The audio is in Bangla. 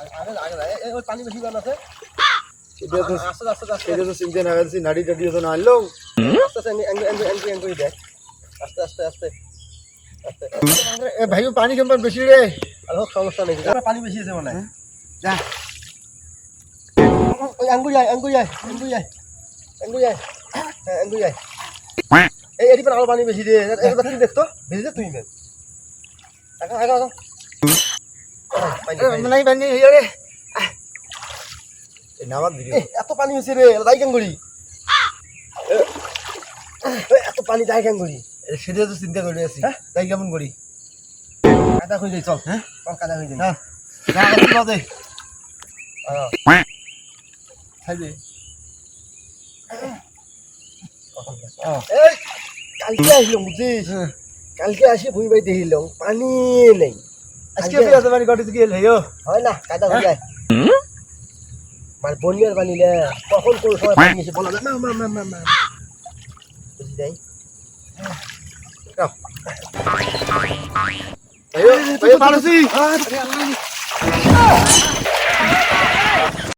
আগে আগে এই ওই পানি বেশি বান আছে এটা তো আস্তে আস্তে আস্তে এটা তো চিন্তা না করছি নাড়ি টাড়ি তো না আনলো আস্তে এঙ্গুই দেখ আস্তে আস্তে আস্তে আস্তে এ ভাই পানি কেমন বেশি রে আর হোক সমস্যা নেই পানি বেশি আছে মনে হয় যা ওই আঙ্গুই যায় এই এটি পর আলো পানি বেশি রে এবার তুমি দেখতো বেশি দে তুমি দেখ আগা আগা আগা পানি নাই পানি হইয়া রে এ নামাত ভিডিও এত পানি হয়েছে রে দাই কেঙ্গুড়ি এত পানি দাই কেঙ্গুড়ি সেটা তো চিন্তা করে আছি তাই কেমন করি কাদা হয়ে যাই চল হ্যাঁ চল কাদা হয়ে যাই না যা আসি বাদে খাইবে এই কালকে আসলাম বুঝছিস কালকে আসি ভুঁই বাড়ি দেখিলাম পানি নেই আজকে তুই এত পানি কটি গেল হেও হয় না কাদা হয়ে যায় মানে বন্যার পানি লে কখন কোন সময় পানি এসে বলা যায় মা বুঝি যাই হেও হেও পারছি